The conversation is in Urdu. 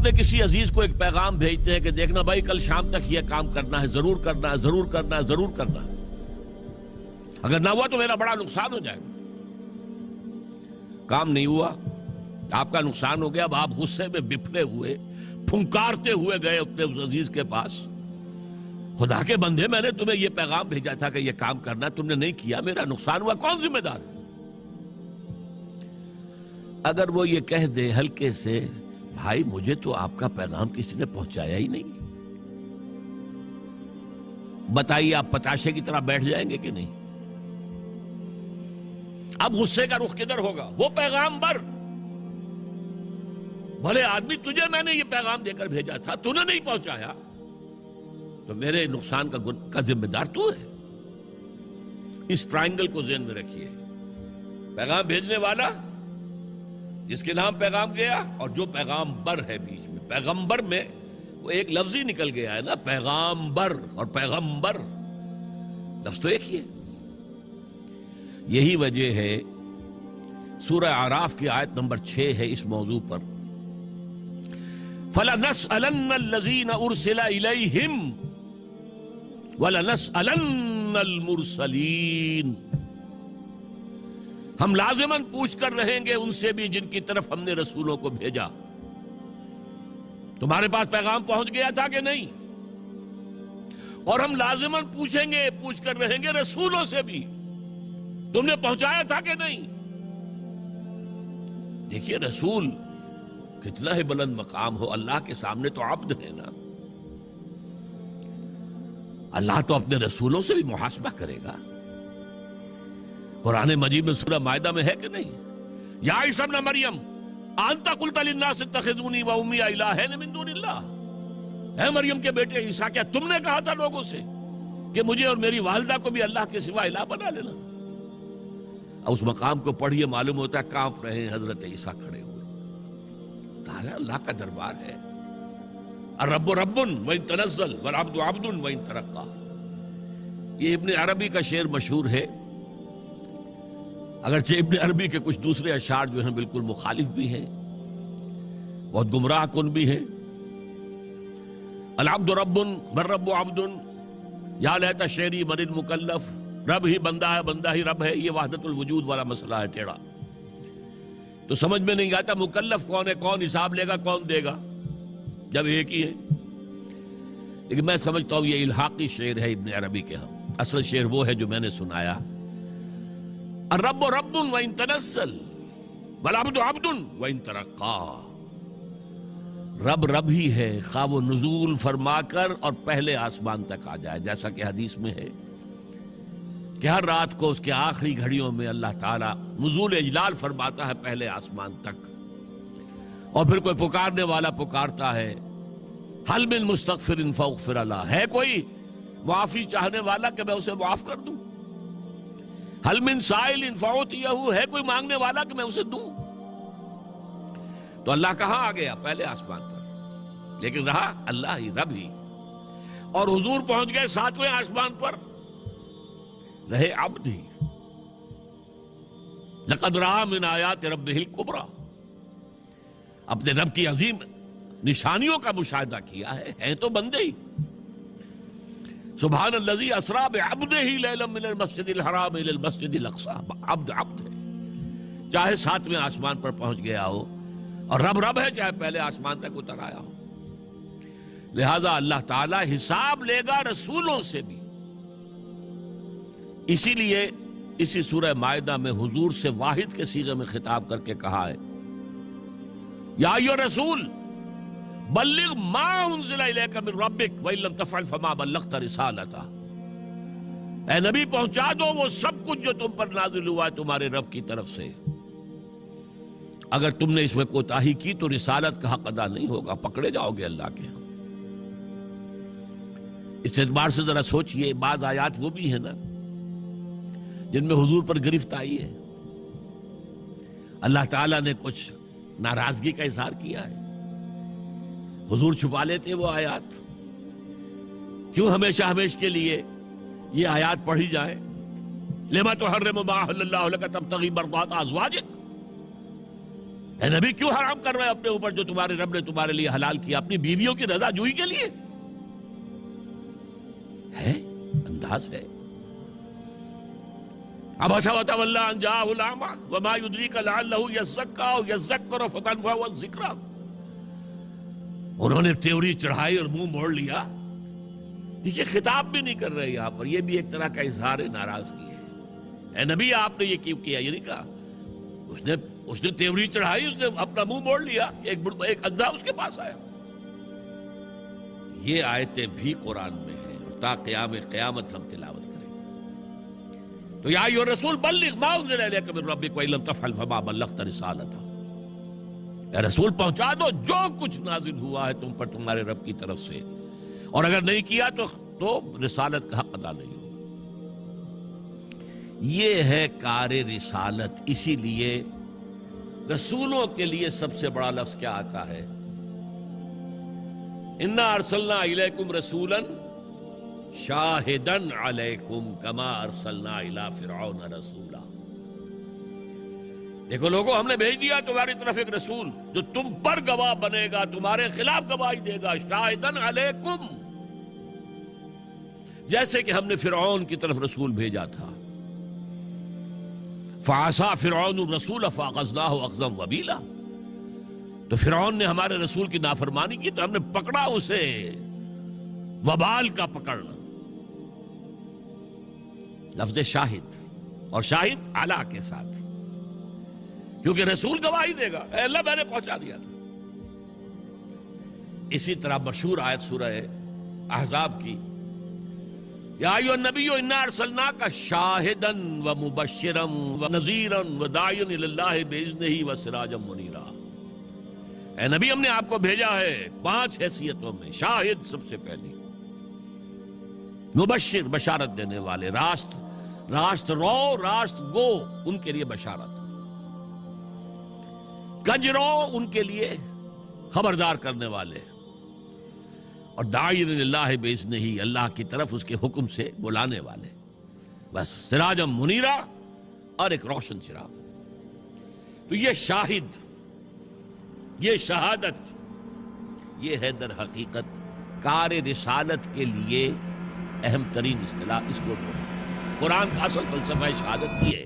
اپنے کسی عزیز کو ایک پیغام بھیجتے ہیں کہ دیکھنا بھائی کل شام تک یہ کام کرنا ہے، ضرور کرنا ہے، ضرور کرنا ہے، ضرور کرنا ہے، اگر نہ ہوا تو میرا بڑا نقصان ہو جائے گا۔ کام نہیں ہوا، آپ کا نقصان ہو گیا، اب آپ غصے میں بفرے ہوئے پھنکارتے ہوئے گئے اپنے اس عزیز کے پاس، خدا کے بندے میں نے تمہیں یہ پیغام بھیجا تھا کہ یہ کام کرنا، تم نے نہیں کیا، میرا نقصان ہوا، کون ذمہ دار ہے؟ اگر وہ یہ کہہ دے ہلکے سے بھائی مجھے تو آپ کا پیغام کسی نے پہنچایا ہی نہیں، بتائیے آپ پتاشے کی طرح بیٹھ جائیں گے کہ نہیں؟ اب غصے کا رخ کدھر ہوگا؟ وہ پیغامبر، بھلے آدمی تجھے میں نے یہ پیغام دے کر بھیجا تھا، تو نے نہیں پہنچایا، تو میرے نقصان کا ذمہ دار تو ہے۔ اس ٹرائنگل کو ذہن میں رکھیے، پیغام بھیجنے والا جس کے نام پیغام گیا، اور جو پیغامبر ہے بیچ میں، پیغمبر میں وہ ایک لفظ ہی نکل گیا ہے نا، پیغامبر اور پیغمبر لفظ تو ایک ہی ہے۔ یہی وجہ ہے سورہ اعراف کی آیت نمبر 6 ہے اس موضوع پر، فَلَنَسْأَلَنَّ الَّذِينَ أُرْسِلَ إِلَيْهِمْ وَلَنَسْأَلَنَّ الْمُرْسَلِينَ، ہم لازماً پوچھ کر رہیں گے ان سے بھی جن کی طرف ہم نے رسولوں کو بھیجا۔ تمہارے پاس پیغام پہنچ گیا تھا کہ نہیں؟ اور ہم لازماً پوچھیں گے، پوچھ کر رہیں گے رسولوں سے بھی، تم نے پہنچایا تھا کہ نہیں؟ دیکھیے رسول کتنا ہی بلند مقام ہو، اللہ کے سامنے تو عبد ہے نا، اللہ تو اپنے رسولوں سے بھی محاسبہ کرے گا۔ قرآن مجید میں سورہ مائدہ میں ہے کہ نہیں؟ یا عیسی ابن مریم انت قلت للناس اتخذونی وامی الہین من دون اللہ، اے مریم کے بیٹے عیسیٰ کیا تم نے کہا تھا لوگوں سے کہ مجھے اور میری والدہ کو بھی اللہ کے سوا الہ بنا لینا؟ اس مقام کو پڑھیے، معلوم ہوتا ہے کانپ رہے ہیں حضرت عیسیٰ کھڑے ہوئے۔ کہا اللہ کا دربار ہے، الرب رب وان تنزل والعبد عبد وان ترقى، یہ ابن عربی کا شعر مشہور ہے، اگرچہ ابن عربی کے کچھ دوسرے اشعار جو ہیں بالکل مخالف بھی ہیں، بہت گمراہ کن بھی ہیں۔ العبد رب والرب عبد یا لیت شعری من المکلف، رب ہی بندہ ہے، بندہ ہی رب ہے، یہ وحدت الوجود والا مسئلہ ہے ٹیڑھا، تو سمجھ میں نہیں آتا مکلف کون ہے، کون حساب لے گا، کون دے گا، جب ایک ہی ہے۔ لیکن میں سمجھتا ہوں یہ الحاقی شعر ہے ابن عربی کے ہم، اصل شعر وہ ہے جو میں نے سنایا، الرب رب وان تنزل والعبد عبد وان ترقى، رب رب ہی ہے خواہ وہ نزول فرما کر اور پہلے آسمان تک آ جائے، جیسا کہ حدیث میں ہے کہ ہر رات کو اس کے آخری گھڑیوں میں اللہ تعالیٰ نزول اجلال فرماتا ہے پہلے آسمان تک، اور پھر کوئی پکارنے والا پکارتا ہے حل من مستغفر فاغفر له، ہے کوئی معافی چاہنے والا کہ میں اسے معاف کر دوں؟ حل من سائل فاعطیہ، ہے کوئی مانگنے والا کہ میں اسے دوں؟ تو اللہ کہاں آ گیا؟ پہلے آسمان پر، لیکن رہا اللہ ہی، رب ہی، اور حضور پہنچ گئے 7ویں آسمان پر، رہے عبد ہی۔ لقد رأى من آیات ربہ الکبریٰ، اپنے رب کی عظیم نشانیوں کا مشاہدہ کیا ہے، ہیں تو بندے ہی۔ سبحان الذی اسریٰ بعبدہ لیلا من المسجد الحرام الی المسجد الاقصی، عبد عبد ہے، چاہے 7ویں آسمان پر پہنچ گیا ہو، اور رب رب ہے چاہے پہلے آسمان تک اتر آیا ہو۔ لہذا اللہ تعالی حساب لے گا رسولوں سے بھی، اسی لیے اسی سورہ مائدہ میں حضور سے واحد کے صیغے میں خطاب کر کے کہا ہے یا ایھا الرسول بلغ ما انزل الیک من ربک وان لم تفعل فما بلغت رسالتہ، اے نبی پہنچا دو وہ سب کچھ جو تم پر نازل ہوا ہے تمہارے رب کی طرف سے، اگر تم نے اس میں کوتاہی کی تو رسالت کا حق ادا نہیں ہوگا، پکڑے جاؤ گے اللہ کے ہاں۔ اس اعتبار سے ذرا سوچئے، بعض آیات وہ بھی ہیں نا جن میں حضور پر گرفت آئی ہے، اللہ تعالیٰ نے کچھ ناراضگی کا اظہار کیا ہے، حضور چھپا لیتے وہ آیات، کیوں ہمیشہ ہمیشہ کے لیے یہ آیات پڑھی جائے؟ لما تحرم ما احل اللہ لک تبتغی مرضات ازواجک، اے نبی کیوں حرام کر رہے ہیں اپنے اوپر جو تمہارے رب نے تمہارے لیے حلال کیا؟ اپنی بیویوں کی رضا جوئی کے لیے ہے؟ انداز ہے. عبس وتولی ان جاءہ الاعمی وما یدریک لعلہ یزکی او یذکر فتنفعہ الذکریٰ. انہوں نے تیوری چڑھائی اور منہ موڑ لیا. دیکھیے خطاب بھی نہیں کر رہے یہاں پر، یہ بھی ایک طرح کا اظہار ناراضگی ہے. اے نبی آپ نے یہ کیوں کیا؟ یہ نہیں کہا. اس نے تیوری چڑھائی، اس نے اپنا منہ موڑ لیا کہ ایک اندھا اس کے پاس آیا. یہ آیتیں بھی قرآن میں ہیں اور تا قیام قیامت ہم تلاوت کریں گے. تو یا ایھا الرسول بلغ ما انزل الیک من ربک وان لم تفعل فما بلغت رسالتہ. اے رسول پہنچا دو جو کچھ نازل ہوا ہے تم پر تمہارے رب کی طرف سے، اور اگر نہیں کیا تو رسالت کا حق ادا نہیں ہو. یہ ہے کار رسالت. اسی لیے رسولوں کے لیے سب سے بڑا لفظ کیا آتا ہے؟ انا ارسلنا الیکم رسولا شاہدا علیکم کما ارسلنا الی فرعون رسولا. دیکھو لوگوں، ہم نے بھیج دیا تمہاری طرف ایک رسول جو تم پر گواہ بنے گا، تمہارے خلاف گواہی دے گا. شاہدا علیکم، جیسے کہ ہم نے فرعون کی طرف رسول بھیجا تھا. فعصى فرعون الرسول فاخذناه اخذا وبیلا. تو فرعون نے ہمارے رسول کی نافرمانی کی تو ہم نے پکڑا اسے وبال کا پکڑنا. لفظ شاہد، اور شاہد اعلیٰ کے ساتھ، کیونکہ رسول گواہی دے گا اے اللہ میں نے پہنچا دیا تھا. اسی طرح مشہور آیت سورہ احزاب کی، یا ایھا النبی انا ارسلناک شاہدا ومبشرا ونذیرا وداعیا الی اللہ باذنہ وسراجا منیرا. اے نبی ہم نے آپ کو بھیجا ہے 5 حیثیتوں میں. شاہد سب سے پہلی، مبشر بشارت دینے والے، راست رو راست گو ان کے لیے بشارت، کجرو ان کے لیے خبردار کرنے والے، اور داعی اللہ باذنہ ہی اللہ کی طرف اس کے حکم سے بلانے والے. بس سراجا منیرا، اور ایک روشن چراغ. تو یہ شاہد، یہ شہادت، یہ ہے در حقیقت کار رسالت کے لیے اہم ترین اصطلاح. اس کو قرآن کا اصل فلسفہ شہادت یہ ہے.